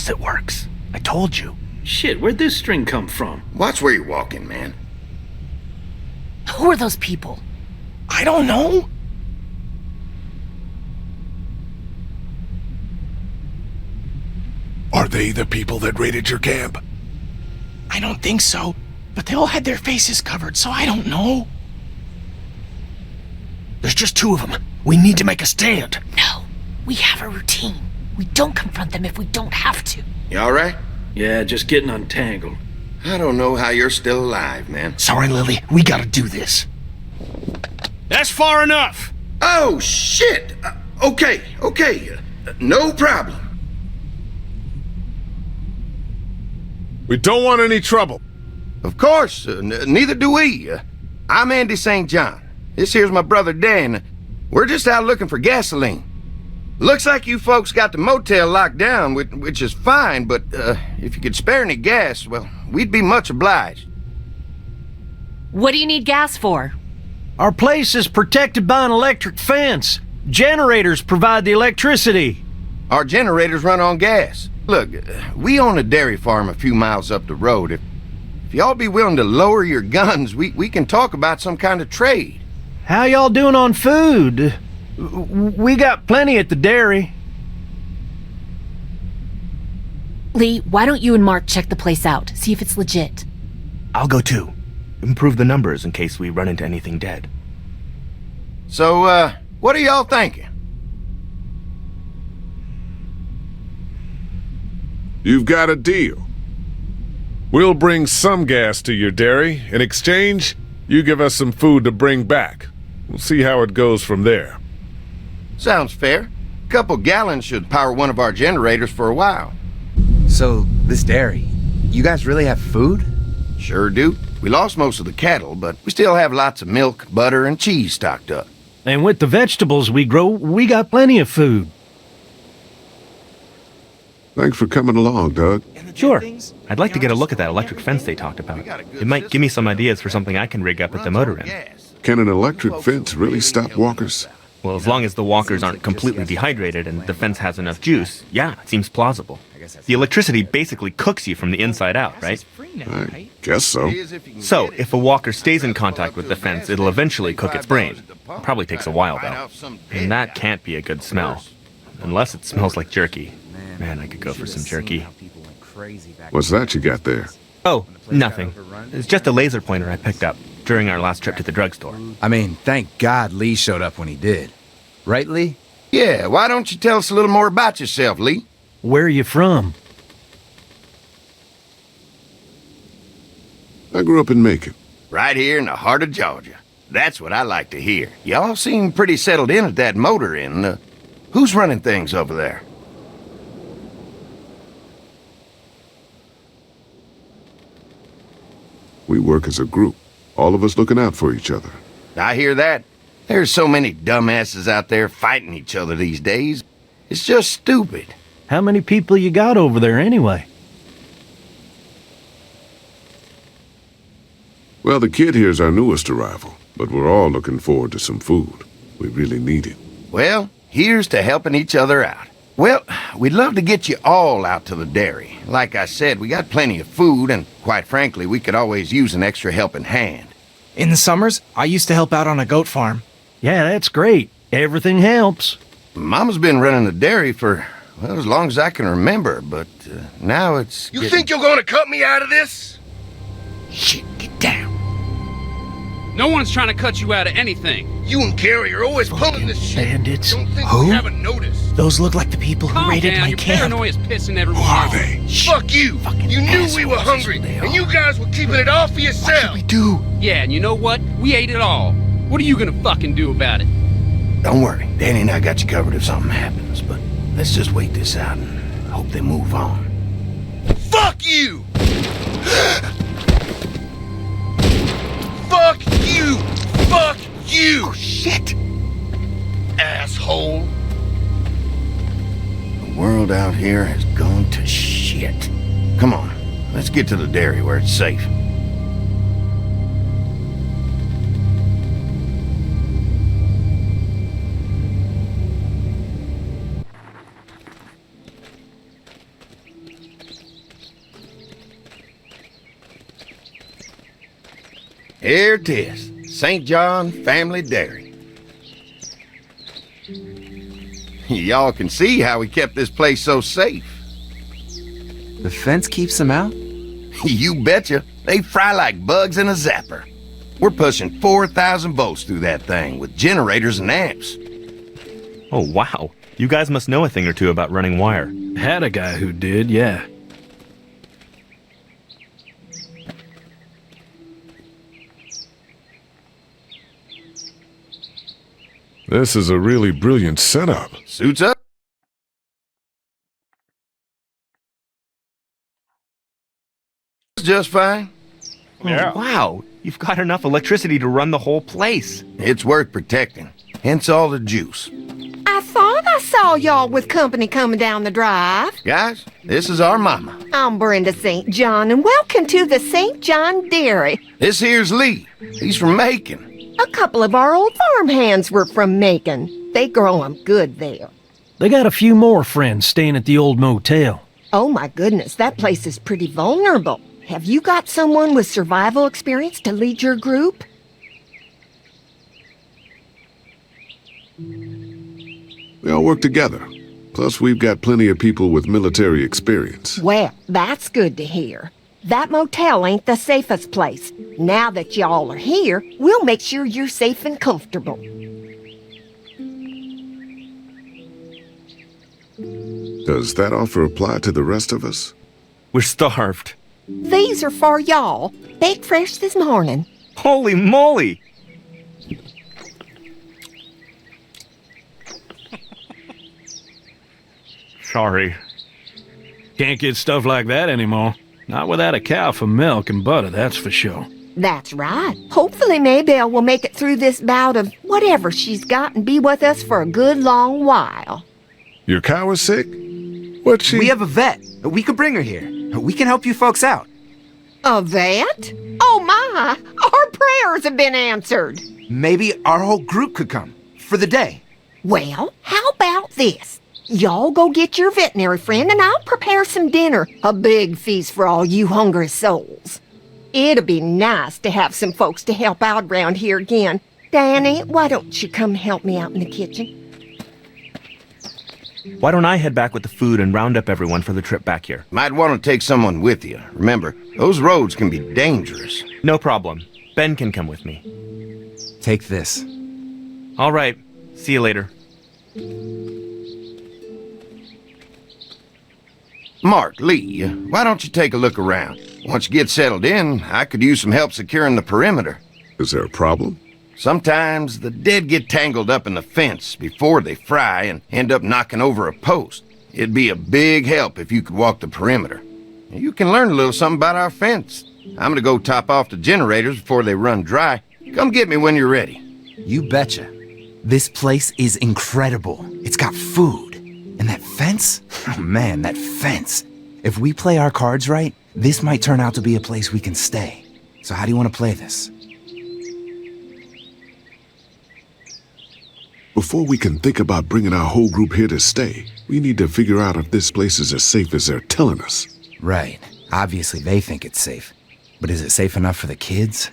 course it works. I told you. Shit, where'd this string come from? Watch where you're walking, man. Who are those people? I don't know. Are they the people that raided your camp? I don't think so, but they all had their faces covered, so I don't know. There's just 2 of them. We need to make a stand. No, we have a routine. We don't confront them if we don't have to. You alright? Yeah, just getting untangled. I don't know how you're still alive, man. Sorry, Lily. We gotta do this. That's far enough! Oh, shit! Okay. No problem. We don't want any trouble. Of course, neither do we. I'm Andy St. John. This here's my brother Dan. We're just out looking for gasoline. Looks like you folks got the motel locked down, which is fine, but if you could spare any gas, well, we'd be much obliged. What do you need gas for? Our place is protected by an electric fence. Generators provide the electricity. Our generators run on gas. Look, we own a dairy farm a few miles up the road. If y'all be willing to lower your guns, we can talk about some kind of trade. How y'all doing on food? We got plenty at the dairy. Lee, why don't you and Mark check the place out, see if it's legit? I'll go too. Improve the numbers in case we run into anything dead. So, what are y'all thinking? You've got a deal. We'll bring some gas to your dairy. In exchange, you give us some food to bring back. We'll see how it goes from there. Sounds fair. A couple gallons should power one of our generators for a while. So, this dairy, you guys really have food? Sure do. We lost most of the cattle, but we still have lots of milk, butter, and cheese stocked up. And with the vegetables we grow, we got plenty of food. Thanks for coming along, Doug. Sure. I'd like to get a look at that electric fence they talked about. It might give me some ideas for something I can rig up at the motor inn. Can an electric fence really stop walkers? Well, as long as the walkers aren't completely dehydrated and the fence has enough juice, yeah, it seems plausible. The electricity basically cooks you from the inside out, right? I guess so. So, if a walker stays in contact with the fence, it'll eventually cook its brain. Probably takes a while, though. And that can't be a good smell. Unless it smells like jerky. Man, I could go for some jerky. What's that you got there? Oh, nothing. It's just a laser pointer I picked up during our last trip to the drugstore. I mean, thank God Lee showed up when he did. Right, Lee? Yeah, why don't you tell us a little more about yourself, Lee? Where are you from? I grew up in Macon. Right here in the heart of Georgia. That's what I like to hear. Y'all seem pretty settled in at that motor inn. Who's running things over there? We work as a group, all of us looking out for each other. I hear that. There's so many dumbasses out there fighting each other these days. It's just stupid. How many people you got over there anyway? Well, the kid here's our newest arrival, but we're all looking forward to some food. We really need it. Well, here's to helping each other out. Well, we'd love to get you all out to the dairy. Like I said, we got plenty of food, and quite frankly, we could always use an extra helping hand. In the summers, I used to help out on a goat farm. Yeah, that's great. Everything helps. Mama's been running the dairy for, well, as long as I can remember, but now it's... You think you're gonna cut me out of this? Shit, get down. No one's trying to cut you out of anything. You and Gary are always pulling this shit. Bandits. Don't think Who? we haven't noticed. Those look like the people who Calm raided down, my your camp. paranoia's pissing everyone Who are off. they? Fuck you. You knew we were hungry, and you guys were keeping it all for yourself. We do. Yeah, and you know what? We ate it all. What are you gonna fucking do about it? Don't worry, Danny and I got you covered if something happens, but let's just wait this out and hope they move on. Fuck you! Fuck you! Fuck you! Oh, shit! Asshole! The world out here has gone to shit. Come on, let's get to the dairy where it's safe. Here it is. St. John Family Dairy. Y'all can see how we kept this place so safe. The fence keeps them out? You betcha. They fry like bugs in a zapper. We're pushing 4,000 volts through that thing with generators and amps. Oh, wow. You guys must know a thing or two about running wire. Had a guy who did, yeah. This is a really brilliant setup. Suits up. Just fine. Oh, wow. You've got enough electricity to run the whole place. It's worth protecting. Hence all the juice. I thought I saw y'all with company coming down the drive. Guys, this is our mama. I'm Brenda St. John, and welcome to the St. John Dairy. This here's Lee. He's from Macon. A couple of our old farmhands were from Macon. They grow 'em good there. They got a few more friends staying at the old motel. Oh my goodness, that place is pretty vulnerable. Have you got someone with survival experience to lead your group? We all work together. Plus, we've got plenty of people with military experience. Well, that's good to hear. That motel ain't the safest place. Now that y'all are here, we'll make sure you're safe and comfortable. Does that offer apply to the rest of us? We're starved. These are for y'all. Baked fresh this morning. Holy moly! Sorry. Can't get stuff like that anymore. Not without a cow for milk and butter, that's for sure. That's right. Hopefully Maybelle will make it through this bout of whatever she's got and be with us for a good long while. Your cow is sick? What's she? We have a vet. We could bring her here. We can help you folks out. A vet? Oh my! Our prayers have been answered. Maybe our whole group could come. For the day. Well, how about this? Y'all go get your veterinary friend and I'll prepare some dinner. A big feast for all you hungry souls. It'd be nice to have some folks to help out around here again. Danny, why don't you come help me out in the kitchen? Why don't I head back with the food and round up everyone for the trip back here? Might want to take someone with you. Remember, those roads can be dangerous. No problem. Ben can come with me. Take this. All right. See you later. Mark, Lee, why don't you take a look around? Once you get settled in, I could use some help securing the perimeter. Is there a problem? Sometimes the dead get tangled up in the fence before they fry and end up knocking over a post. It'd be a big help if you could walk the perimeter. You can learn a little something about our fence. I'm gonna go top off the generators before they run dry. Come get me when you're ready. You betcha. This place is incredible. It's got food. And that fence? Oh man, that fence. If we play our cards right, this might turn out to be a place we can stay. So how do you want to play this? Before we can think about bringing our whole group here to stay, we need to figure out if this place is as safe as they're telling us. Right. Obviously they think it's safe. But is it safe enough for the kids?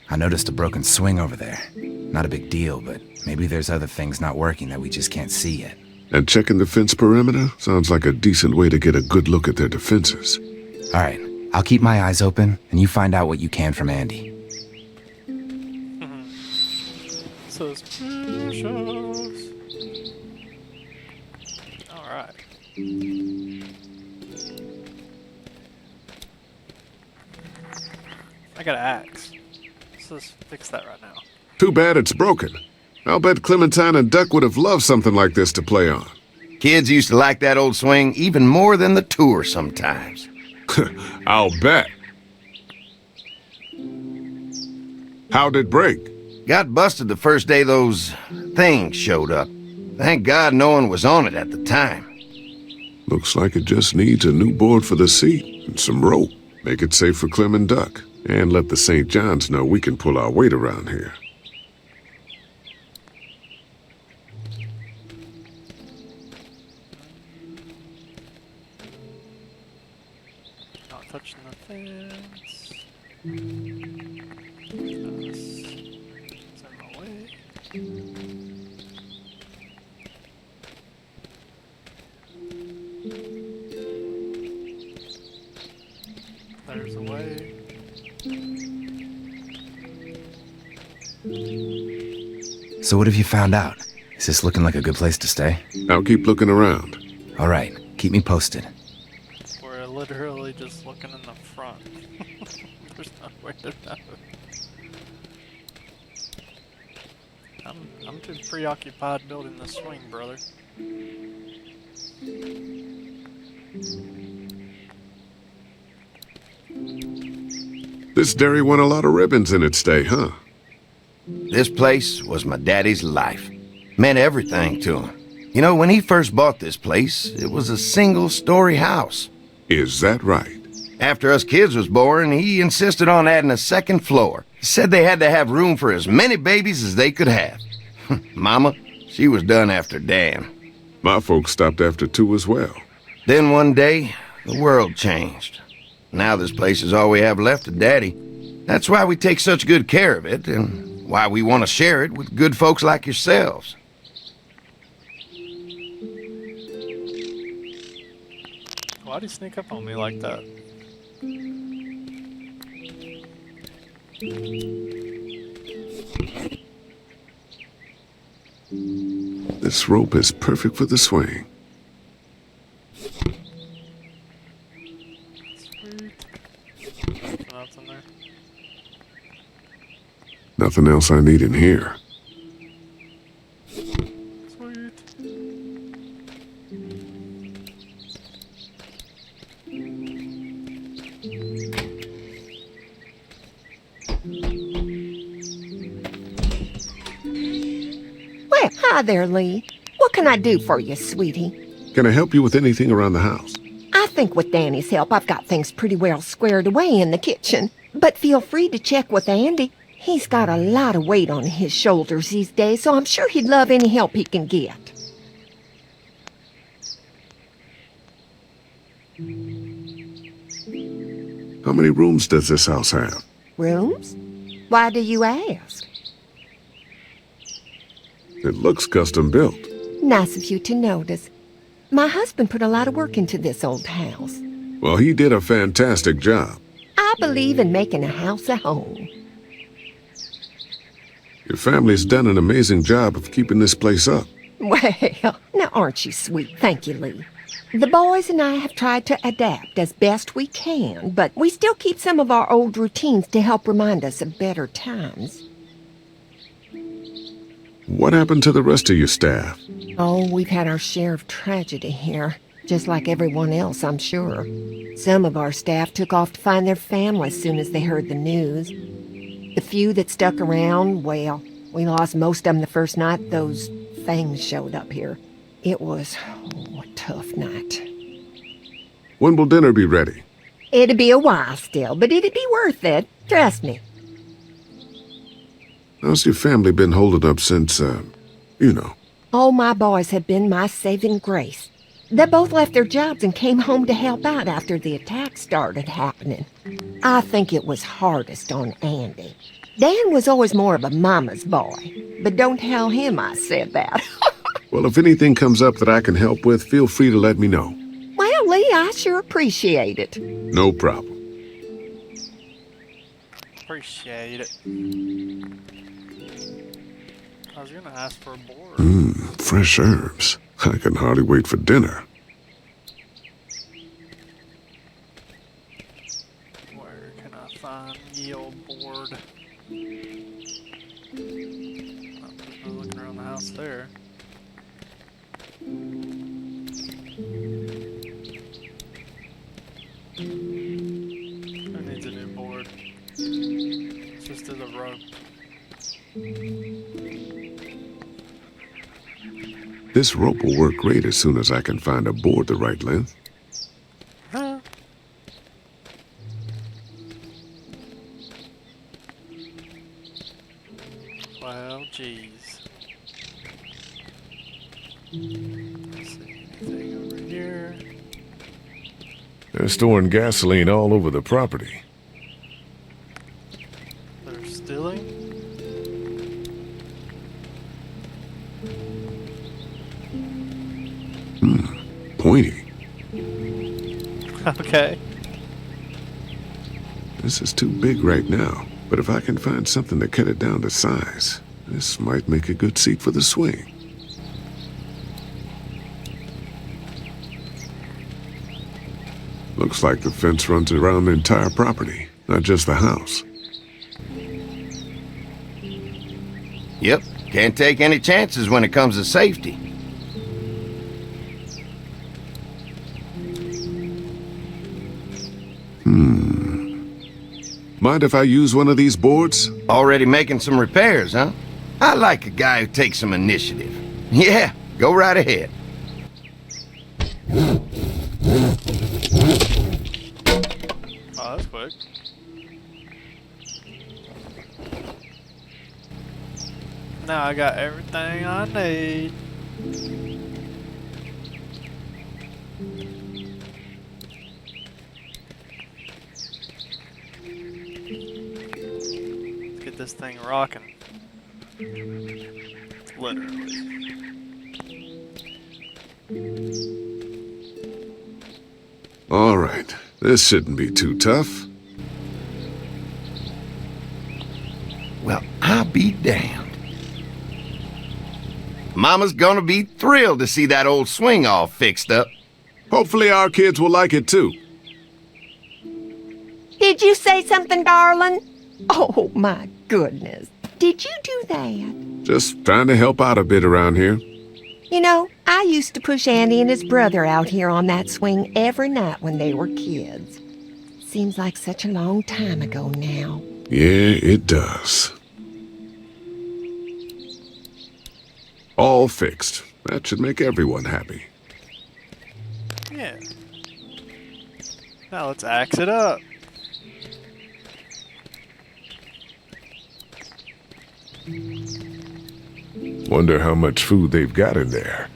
I noticed a broken swing over there. Not a big deal, but maybe there's other things not working that we just can't see yet. And checking the fence perimeter sounds like a decent way to get a good look at their defenses. All right. I'll keep my eyes open, and you find out what you can from Andy. Suspicious. Alright. I got an axe. Let's just fix that right now. Too bad it's broken. I'll bet Clementine and Duck would have loved something like this to play on. Kids used to like that old swing even more than the tour sometimes. I'll bet. How'd it break? Got busted the first day those things showed up. Thank God no one was on it at the time. Looks like it just needs a new board for the seat and some rope. Make it safe for Clem and Duck. And let the St. Johns know we can pull our weight around here. Not touching the fence. So what have you found out? Is this looking like a good place to stay? I'll keep looking around. All right, keep me posted. We're literally just looking in the front. There's no way to know. I'm too preoccupied building the swing, brother. This dairy won a lot of ribbons in its day, huh? This place was my daddy's life. Meant everything to him. You know, when he first bought this place, it was a single-story house. Is that right? After us kids was born, he insisted on adding a second floor. He said they had to have room for as many babies as they could have. Mama, she was done after Dan. My folks stopped after 2 as well. Then one day, the world changed. Now this place is all we have left of Daddy. That's why we take such good care of it, and why we want to share it with good folks like yourselves. Why'd he sneak up on me like that? This rope is perfect for the swing. Sweet. Nothing there. Nothing else I need in here. Sweet. Well, hi there, Lee. What can I do for you, sweetie? Can I help you with anything around the house? I think with Danny's help, I've got things pretty well squared away in the kitchen. But feel free to check with Andy. He's got a lot of weight on his shoulders these days, so I'm sure he'd love any help he can get. How many rooms does this house have? Rooms? Why do you ask? It looks custom built. Nice of you to notice. My husband put a lot of work into this old house. Well, he did a fantastic job. I believe in making a house a home. Your family's done an amazing job of keeping this place up. Well, now aren't you sweet? Thank you, Lee. The boys and I have tried to adapt as best we can, but we still keep some of our old routines to help remind us of better times. What happened to the rest of your staff? Oh, we've had our share of tragedy here, just like everyone else, I'm sure. Some of our staff took off to find their family as soon as they heard the news. The few that stuck around, well, we lost most of them the first night those things showed up here. It was a tough night. When will dinner be ready? It'd be a while still, but it'd be worth it. Trust me. How's your family been holding up since, you know? All my boys have been my saving grace. They both left their jobs and came home to help out after the attack started happening. I think it was hardest on Andy. Dan was always more of a mama's boy, but don't tell him I said that. Well, if anything comes up that I can help with, feel free to let me know. Well, Lee, I sure appreciate it. No problem. Appreciate it. I was gonna ask for a board. Fresh herbs. I can hardly wait for dinner. Where can I find ye old board? There's no looking around the house there. Who needs a new board? Let's just do the rope. This rope will work great as soon as I can find a board the right length. Huh? Well, geez. Let's see, anything over here? They're storing gasoline all over the property. They're stealing? Pointy. Okay. This is too big right now. But if I can find something to cut it down to size, this might make a good seat for the swing. Looks like the fence runs around the entire property, not just the house. Yep, can't take any chances when it comes to safety. Mind if I use one of these boards? Already making some repairs, huh? I like a guy who takes some initiative. Yeah, go right ahead. Oh, that's quick. Now I got everything I need. Let's get this thing rocking. Literally. All right, this shouldn't be too tough. Well, I'll be damned. Mama's gonna be thrilled to see that old swing all fixed up. Hopefully our kids will like it too. Did you say something, darling? Oh, my goodness. Did you do that? Just trying to help out a bit around here. You know, I used to push Andy and his brother out here on that swing every night when they were kids. Seems like such a long time ago now. Yeah, it does. All fixed. That should make everyone happy. Yeah. Now let's axe it up. Wonder how much food they've got in there.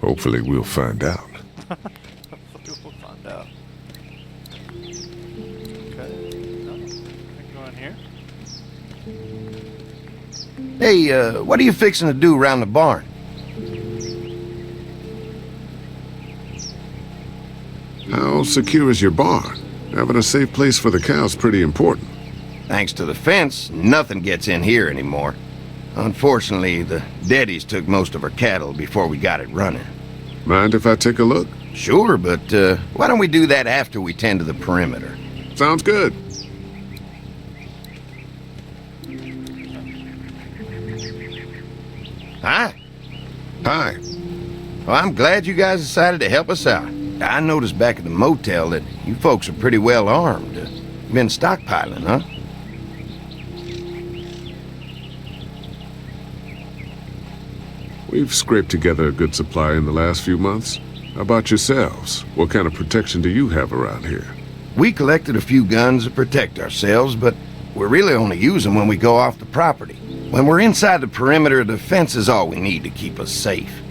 Hopefully we'll find out. Hopefully we'll find out. Okay. No, I can go in here. Hey, what are you fixing to do around the barn? How secure is your barn? Having a safe place for the cows pretty important. Thanks to the fence, nothing gets in here anymore. Unfortunately, the Deddies took most of our cattle before we got it running. Mind if I take a look? Sure, but why don't we do that after we tend to the perimeter? Sounds good. Hi. Hi. Well, I'm glad you guys decided to help us out. I noticed back at the motel that you folks are pretty well armed. Been stockpiling, huh? We've scraped together a good supply in the last few months. How about yourselves? What kind of protection do you have around here? We collected a few guns to protect ourselves, but we really only use them when we go off the property. When we're inside the perimeter, the fence is all we need to keep us safe.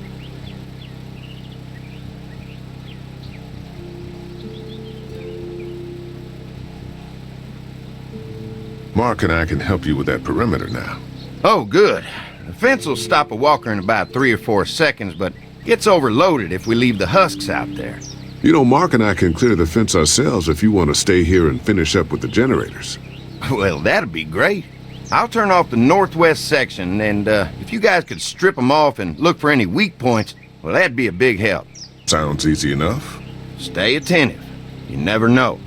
Mark and I can help you with that perimeter now. Oh, good. The fence will stop a walker in about 3 or 4 seconds, but gets overloaded if we leave the husks out there. You know, Mark and I can clear the fence ourselves if you want to stay here and finish up with the generators. Well, that'd be great. I'll turn off the northwest section, and if you guys could strip them off and look for any weak points, well, that'd be a big help. Sounds easy enough. Stay attentive. You never know.